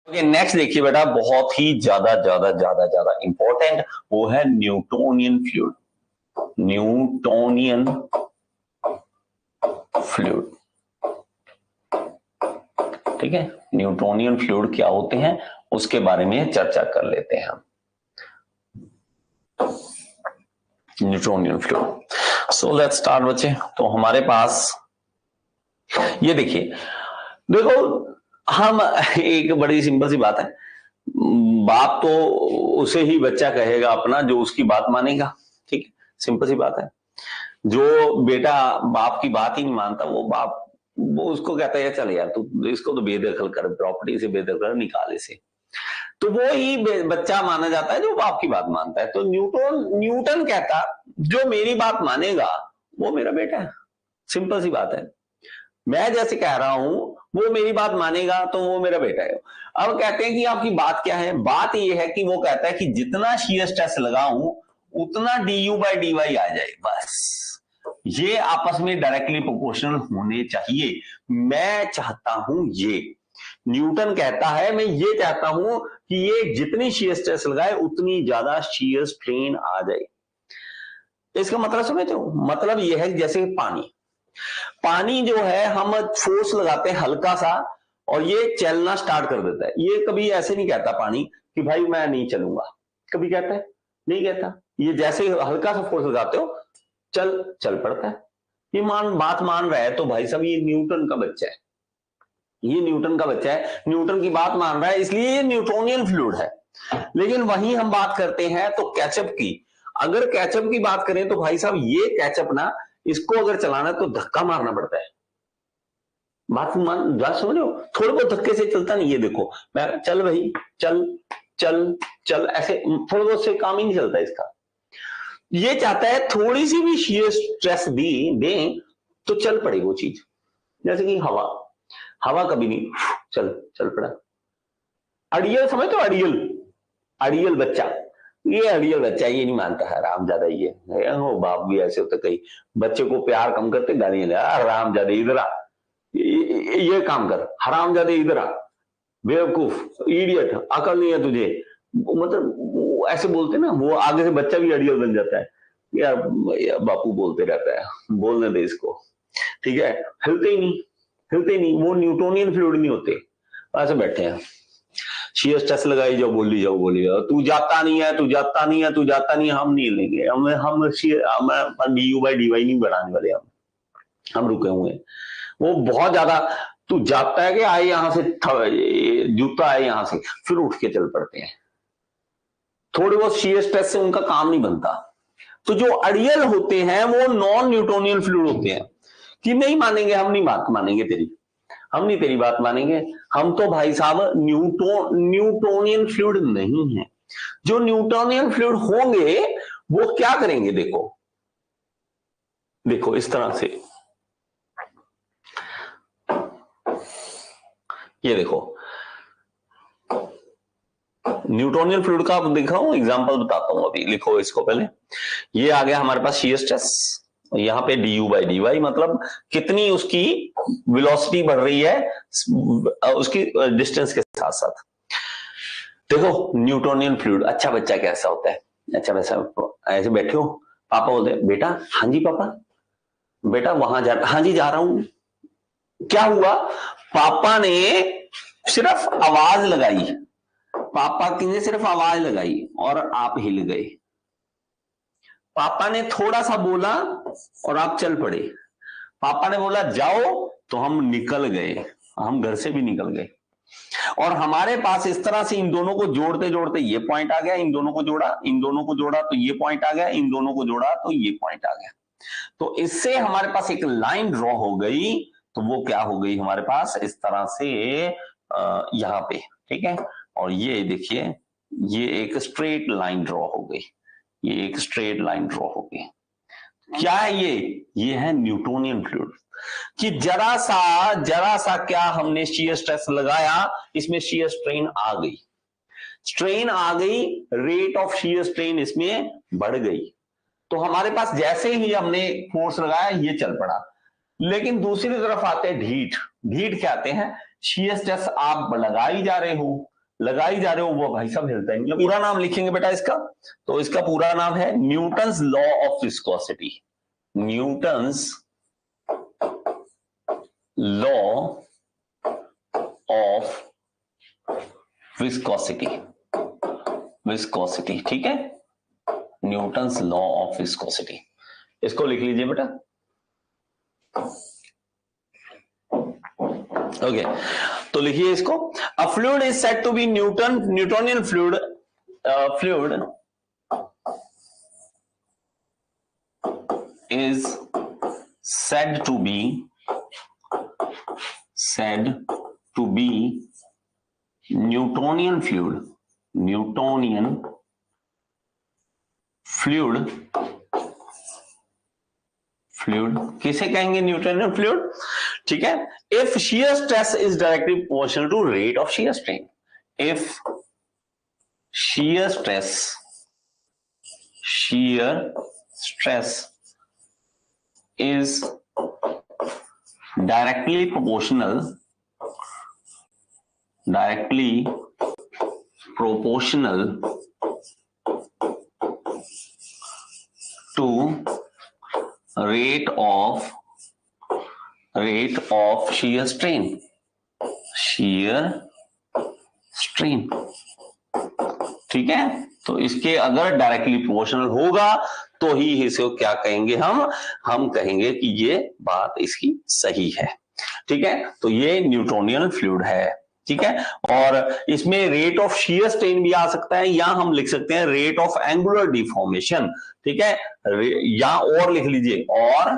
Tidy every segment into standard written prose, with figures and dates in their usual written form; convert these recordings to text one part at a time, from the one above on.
Okay, next देखिए बेटा, बहुत ही ज्यादा ज्यादा ज्यादा ज्यादा इंपॉर्टेंट, वो है न्यूटोनियन फ्लूइड। न्यूटोनियन फ्लूइड, ठीक है। न्यूटोनियन फ्लूइड क्या होते हैं उसके बारे में चर्चा कर लेते हैं हम। Newtonian fluid, so let's start बच्चे। तो हमारे पास ये देखिए, देखो हम एक बड़ी सिंपल सी बात है, बाप तो उसे ही बच्चा कहेगा अपना जो उसकी बात मानेगा, ठीक है, सिंपल सी बात है। जो बेटा बाप की बात ही नहीं मानता, वो बाप वो उसको कहता है चल यार तू इसको तो बेदखल कर, प्रॉपर्टी से बेदखल कर, निकाल इसे। तो वो ही बच्चा माना जाता है जो बाप की बात मानता है। तो न्यूटन कहता जो मेरी बात मानेगा वो मेरा बेटा है, सिंपल सी बात है। मैं जैसे कह रहा हूं वो मेरी बात मानेगा तो वो मेरा बेटा है। अब कहते हैं कि आपकी बात क्या है, बात ये है कि वो कहता है कि जितना शीयर स्ट्रेस लगाऊं उतना du बाई डी वाई आ जाए, बस ये आपस में डायरेक्टली प्रोपोर्शनल होने चाहिए। मैं चाहता हूं ये, न्यूटन कहता है मैं ये चाहता हूं कि ये जितनी शीयर स्ट्रेस लगाए उतनी ज्यादा शीयर स्ट्रेन आ जाए। इसका मतलब समझते हो, मतलब ये है जैसे पानी, पानी जो है हम फोर्स लगाते हैं हल्का सा और ये चलना स्टार्ट कर देता है। ये कभी ऐसे नहीं कहता पानी कि भाई मैं नहीं चलूंगा, कभी कहता है? नहीं कहता। ये जैसे हल्का सा फोर्स लगाते हो चल पड़ता है। ये बात मान रहा है तो भाई साहब ये न्यूटन का बच्चा है, ये न्यूटन का बच्चा है, न्यूटन की बात मान रहा है, इसलिए ये न्यूटोनियन फ्लूइड है। लेकिन वहीं हम बात करते हैं तो कैचअप की, अगर कैचअप की बात करें तो भाई साहब ये कैचअप ना, इसको अगर चलाना है तो धक्का मारना पड़ता है। बात समझ रहे हो, थोड़े बहुत धक्के से चलता नहीं। ये देखो मैं चल भाई चल चल चल, ऐसे थोड़े बहुत से काम ही नहीं चलता इसका। ये चाहता है थोड़ी सी भी शीयर स्ट्रेस दी दें तो चल पड़े वो चीज। जैसे कि हवा, हवा कभी नहीं चल पड़ा। अड़ियल समझ तो, अड़ियल, अड़ियल बच्चा, ये अड़ियल बच्चा ये नहीं मानता है राम ज्यादा, ये हो बाप भी ऐसे होते, कई बच्चे को प्यार कम करते गालियां दे, राम ज्यादा इधर आ, ये काम कर, हराम ज्यादा इधर आ, बेवकूफ, इडियट, अकल नहीं है तुझे, मतलब ऐसे बोलते ना, वो आगे से बच्चा भी अड़ियल बन जाता है। यार बापू बोलते रहता है, बोलने दे इसको, ठीक है। हिलते ही नहीं, हिलते ही नहीं, वो न्यूटोनियन फ्लूइड नहीं होते, ऐसे बैठे हैं। शीयर स्ट्रेस लगाई जाओ, बोली जाओ बोली जाओ, तू जाता नहीं है, तू जाता नहीं है, तू जाता नहीं है, हम नहीं लेंगे, हम d u by d y नहीं बढ़ाने वाले, हम रुके हुए हैं। वो बहुत ज्यादा, तू जाता है कि आए यहां से, जूता है यहां से, फिर उठ के चल पड़ते हैं। थोड़ी बहुत शीयर स्ट्रेस से उनका काम नहीं बनता। तो जो अड़ियल होते हैं वो नॉन न्यूटोनियन फ्लूइड होते हैं, कि नहीं मानेंगे, हम नहीं बात मानेंगे तेरी, हम नहीं तेरी बात मानेंगे, हम तो भाई साहब न्यूटोनियन फ्लूइड नहीं है। जो न्यूटोनियन फ्लूइड होंगे वो क्या करेंगे, देखो देखो इस तरह से, ये देखो न्यूटोनियन फ्लूइड का दिखाऊं एग्जांपल बताता हूं, अभी लिखो इसको पहले। ये आ गया हमारे पास शीयर स्ट्रेस, यहाँ पे du बाई डी वाई, मतलब कितनी उसकी वेलोसिटी बढ़ रही है उसकी डिस्टेंस के साथ साथ। देखो न्यूटोनियन फ्लूइड, अच्छा बच्चा कैसा होता है, अच्छा वैसा, ऐसे बैठे हो, पापा बोलते बेटा, हाँ जी पापा, बेटा वहां जा, हाँ जी जा रहा हूं। क्या हुआ, पापा ने सिर्फ आवाज लगाई, पापा की ने सिर्फ आवाज लगाई और आप हिल गए। पापा ने थोड़ा सा बोला और आप चल पड़े। पापा ने बोला जाओ तो हम निकल गए, हम घर से भी निकल गए। और हमारे पास इस तरह से इन दोनों को जोड़ते जोड़ते ये पॉइंट आ गया, इन दोनों को जोड़ा, इन दोनों को जोड़ा तो ये पॉइंट आ गया, इन दोनों को जोड़ा तो ये पॉइंट आ गया। तो इससे हमारे पास एक लाइन ड्रॉ हो गई। तो वो क्या हो गई हमारे पास इस तरह से यहां पे, ठीक है। और ये देखिए, ये एक स्ट्रेट लाइन ड्रॉ हो गई, ये एक स्ट्रेट लाइन ड्रॉ हो गई। क्या है ये है न्यूटोनियन फ्लूइड। कि जरा सा क्या हमने शीयर स्ट्रेस लगाया, इसमें शीयर स्ट्रेन आ गई, स्ट्रेन आ गई, रेट ऑफ शीयर स्ट्रेन इसमें बढ़ गई। तो हमारे पास जैसे ही हमने फोर्स लगाया ये चल पड़ा। लेकिन दूसरी तरफ आते हैं ढीठ, ढीठ क्या आते हैं, शीयर स्ट्रेस आप लगा ही जा रहे हो, लगाई जा रहे हो वो भाई साहब हिलता ही नहीं। पूरा नाम लिखेंगे बेटा इसका, तो इसका पूरा नाम है Newton's law of viscosity. Newton's law of viscosity, viscosity, ठीक है, न्यूटन्स लॉ ऑफ विस्कोसिटी, इसको लिख लीजिए बेटा। ओके, तो लिखिए इसको। A fluid is said to be Newtonian fluid, fluid is said to be Newtonian fluid, Newtonian fluid, किसे कहेंगे न्यूटोनियन फ्लूइड, ठीक है। If shear stress is directly proportional to rate of shear strain, if shear stress is directly proportional to rate of shear strain, ठीक है। तो इसके अगर directly proportional होगा तो ही इसको क्या कहेंगे, हम कहेंगे कि ये बात इसकी सही है, ठीक है। तो ये न्यूटोनियन फ्लूइड है, ठीक है। और इसमें रेट ऑफ शियर स्ट्रेन भी आ सकता है, या हम लिख सकते हैं रेट ऑफ एंगुलर डिफॉर्मेशन, ठीक है, या और लिख लीजिए, और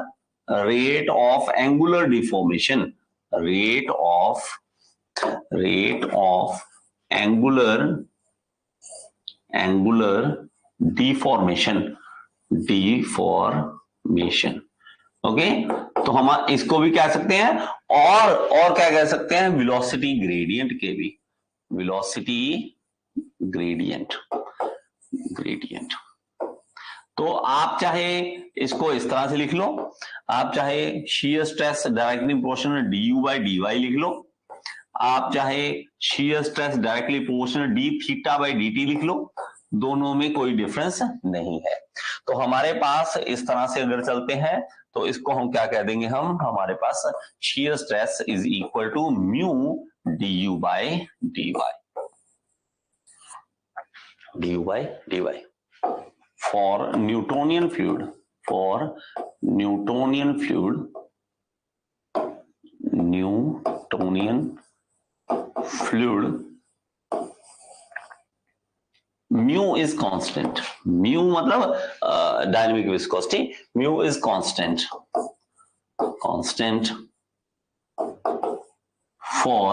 rate of angular deformation, rate of angular deformation, okay. तो हम इसको भी कह सकते हैं, और क्या कह सकते हैं, वेलोसिटी ग्रेडियंट के भी, वेलोसिटी ग्रेडियंट। तो आप चाहे इसको इस तरह से लिख लो, आप चाहे shear stress directly proportional du by dy लिख लो, आप चाहे shear stress directly proportional d theta by dt लिख लो, दोनों में कोई डिफरेंस नहीं है। तो हमारे पास इस तरह से अगर चलते हैं तो इसको हम क्या कह देंगे, हमारे पास shear stress is equal to mu du by dy, for Newtonian fluid, mu is constant, mu मतलब dynamic viscosity, mu is constant for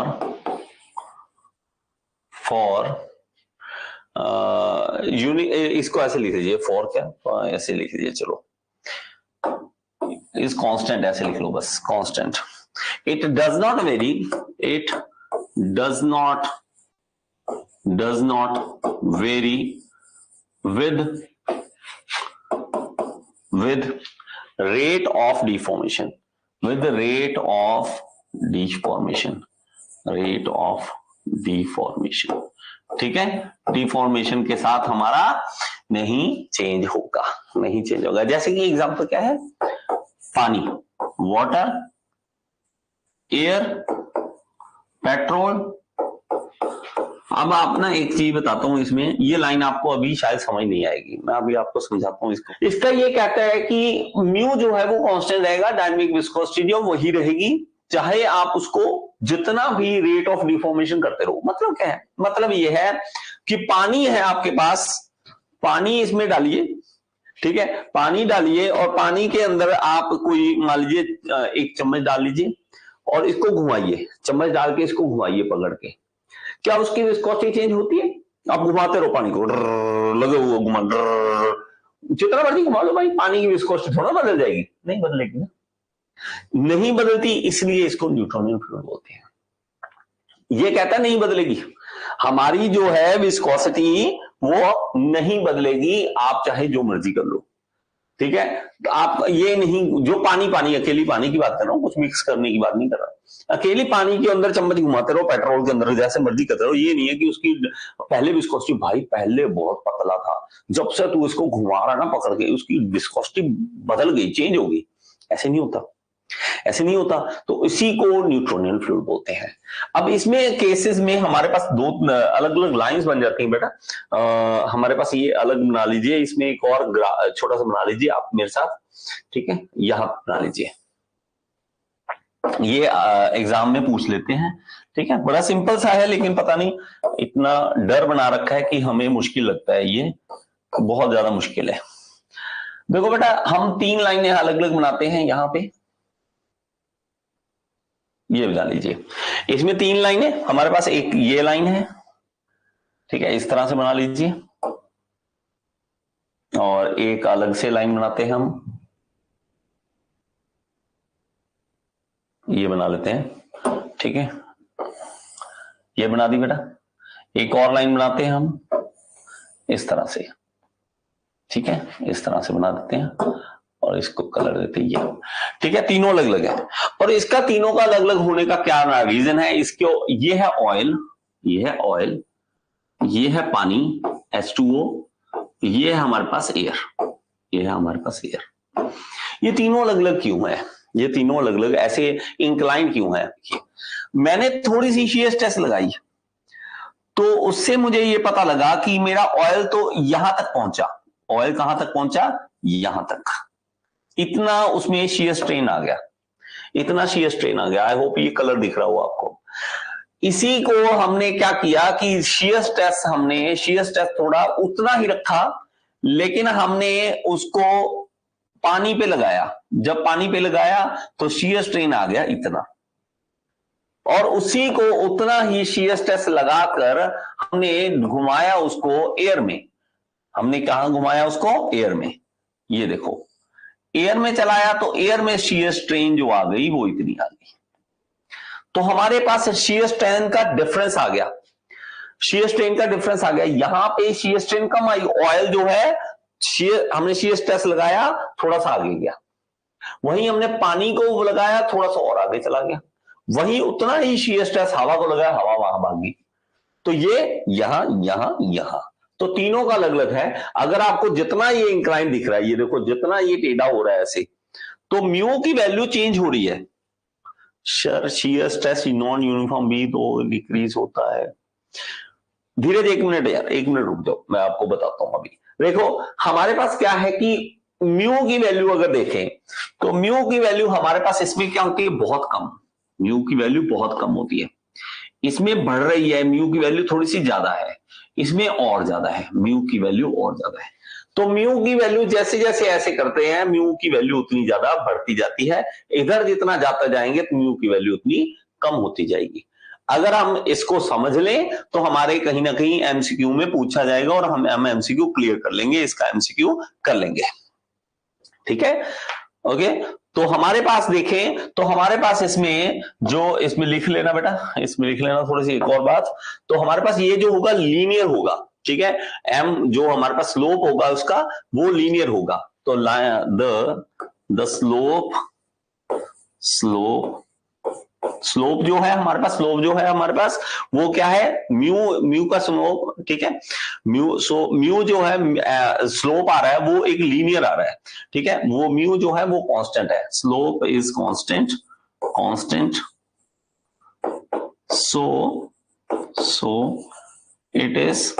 इसको ऐसे लिख लीजिए, फॉर क्या ऐसे लिख लीजिए, चलो इज कांस्टेंट ऐसे लिख लो बस, constant. It does not very, it does not vary with rate of deformation, ठीक है। डिफॉर्मेशन के साथ हमारा नहीं चेंज होगा, जैसे कि एग्जांपल क्या है, पानी, वाटर, एयर, पेट्रोल। अब आप ना एक चीज बताता हूं, इसमें ये लाइन आपको अभी शायद समझ नहीं आएगी, मैं अभी आपको समझाता हूं इसको। इसका ये कहता है कि म्यू जो है वो कांस्टेंट रहेगा, डायनेमिक विस्कोसिटी जो वही रहेगी, चाहे आप उसको जितना भी रेट ऑफ डिफॉर्मेशन करते रहो। मतलब क्या है, मतलब ये है कि पानी है आपके पास, पानी इसमें डालिए, ठीक है, पानी डालिए और पानी के अंदर आप कोई मान लीजिए एक चम्मच डाल लीजिए और इसको घुमाइए, चम्मच डाल के इसको घुमाइए पकड़ के, क्या उसकी विस्कोसिटी चेंज होती है? आप घुमाते रहो पानी को, लगे हुए घुमा, जितना मर्जी घुमा लो भाई, पानी की विस्कोसिटी थोड़ा बदल जाएगी, नहीं बदलेगी ना, नहीं बदलती, इसलिए इसको न्यूटोनियन फ्लूइड बोलते हैं। ये कहता नहीं बदलेगी, हमारी जो है विस्कोसिटी वो नहीं बदलेगी, आप चाहे जो मर्जी कर लो, ठीक है, तो आप ये नहीं, जो पानी पानी अकेली पानी की बात कर रहा हूं, कुछ मिक्स करने की बात नहीं कर रहा, अकेली पानी के अंदर चम्मच घुमाते रहो, पेट्रोल के अंदर जैसे मर्जी करते रहो। ये नहीं है कि उसकी पहले विस्कोसिटी, भाई पहले बहुत पतला था, जब से तू इसको घुमा रहा ना पकड़ के, उसकी विस्कोसिटी बदल गई, चेंज हो गई। ऐसे नहीं होता, ऐसे नहीं होता। तो इसी को न्यूट्रोनियल फ्लूइड बोलते हैं। अब इसमें केसेस में हमारे पास दो अलग अलग लाइंस बन जाती हैं बेटा। हमारे पास ये अलग बना लीजिए, इसमें एक और छोटा सा बना लीजिए आप मेरे साथ, ठीक है, यहां बना लीजिए, ये एग्जाम में पूछ लेते हैं, ठीक है, बड़ा सिंपल सा है, लेकिन पता नहीं इतना डर बना रखा है कि हमें मुश्किल लगता है, ये बहुत ज्यादा मुश्किल है। देखो बेटा, हम 3 लाइनें अलग अलग बनाते हैं, यहां पे ये बना लीजिए, इसमें 3 लाइनें, हमारे पास एक ये लाइन है, ठीक है, इस तरह से बना लीजिए, और एक अलग से लाइन बनाते हैं हम, ये बना लेते हैं, ठीक है, ये बना दी बेटा। एक और लाइन बनाते हैं हम इस तरह से, ठीक है, इस तरह से बना देते हैं, और इसको कलर देते हैं ये, ठीक है, तीनों अलग अलग है। और इसका तीनों का अलग अलग होने का क्या रीजन है, इसके ये है ऑयल, ये है ऑयल, ये है पानी H2O, ये है हमारे पास एयर, ये है हमारे पास एयर। ये तीनों अलग अलग क्यों है, ये तीनों अलग अलग ऐसे इंक्लाइन क्यों है? मैंने थोड़ी सी शीयर स्ट्रेस लगाई, तो उससे मुझे ये पता लगा कि मेरा ऑयल तो यहां तक पहुंचा, ऑयल कहां तक पहुंचा, यहां तक, इतना उसमें शीयर स्ट्रेन आ गया, इतना शीयर स्ट्रेन आ गया। आई होप ये कलर दिख रहा हो आपको। इसी को हमने क्या किया कि शीयर स्ट्रेस थोड़ा उतना ही रखा, लेकिन हमने उसको पानी पे लगाया। जब पानी पे लगाया तो शीयर स्ट्रेन आ गया इतना, और उसी को उतना ही शीयर स्ट्रेस लगाकर हमने घुमाया उसको एयर में। हमने कहां घुमाया उसको? एयर में। ये देखो, एयर में चलाया तो एयर में शीयर स्ट्रेन जो आ गई वो इतनी आ गई, तो हमारे पास शीयर स्ट्रेन का डिफरेंस आ गया, शीयर स्ट्रेन का डिफरेंस आ गया। यहां पे शीयर स्ट्रेन कम आई, ऑयल जो है हमने शीयर स्ट्रेस लगाया, थोड़ा सा आगे गया, वहीं हमने पानी को लगाया, थोड़ा सा और आगे चला गया, वहीं उतना ही शीयर स्ट्रेस हवा को लगाया, हवा वहां भाग गई। तो ये यहां यहां, तो तीनों का अलग अलग है। अगर आपको जितना ये इंक्लाइन दिख रहा है, ये देखो जितना ये टेढ़ा हो रहा है ऐसे, तो म्यू की वैल्यू चेंज हो रही है। शीयर स्ट्रेस नॉन यूनिफॉर्म भी तो डिक्रीज होता है। धीरज, 1 मिनट यार, 1 मिनट रुक जाओ, मैं आपको बताता हूं। अभी देखो हमारे पास क्या है कि म्यू की वैल्यू अगर देखें तो म्यू की वैल्यू हमारे पास इसमें क्या होती है? बहुत कम। म्यू की वैल्यू बहुत कम होती है, इसमें बढ़ रही है, म्यू की वैल्यू थोड़ी सी ज्यादा है, इसमें और ज्यादा है, म्यू की वैल्यू और ज्यादा है। तो म्यू की वैल्यू जैसे जैसे ऐसे करते हैं, म्यू की वैल्यू उतनी ज्यादा बढ़ती जाती है। इधर जितना जाता जाएंगे तो म्यू की वैल्यू उतनी कम होती जाएगी। अगर हम इसको समझ लें तो हमारे कहीं ना कहीं एमसीक्यू में पूछा जाएगा, और हम एमसीक्यू क्लियर कर लेंगे, इसका एमसीक्यू कर लेंगे, ठीक है, ओके। तो हमारे पास देखें तो हमारे पास इसमें लिख लेना बेटा, इसमें लिख लेना थोड़ी सी एक और बात। तो हमारे पास ये जो होगा लीनियर होगा, ठीक है, एम जो हमारे पास स्लोप होगा उसका वो लीनियर होगा। तो द स्लोप जो है हमारे पास, वो क्या है? म्यू का स्लोप, ठीक है, म्यू जो है स्लोप आ रहा है वो एक लीनियर आ रहा है, ठीक है, वो म्यू जो है वो कांस्टेंट है, slope is constant, so it is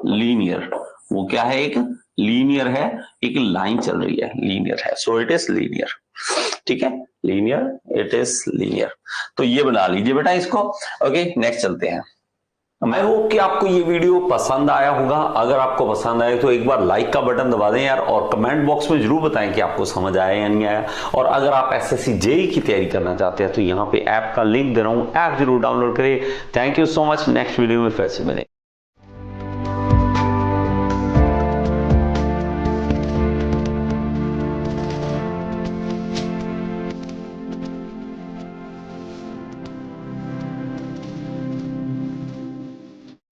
linear. वो क्या है? एक लीनियर है, एक लाइन चल रही है, लीनियर है, सो इट इज लीनियर, ठीक है, लीनियर, इट इज लीनियर। तो ये बना लीजिए बेटा इसको। ओके, नेक्स्ट चलते हैं। आई होप कि आपको ये वीडियो पसंद आया होगा। अगर आपको पसंद आए तो एक बार लाइक का बटन दबा दें यार, और कमेंट बॉक्स में जरूर बताएं कि आपको समझ आया या नहीं आया। और अगर आप एसएससी जेईई की तैयारी करना चाहते हैं तो यहाँ पे ऐप का लिंक दे रहा हूँ, ऐप जरूर डाउनलोड करें। Thank you so much, next video में फिर से मिलें।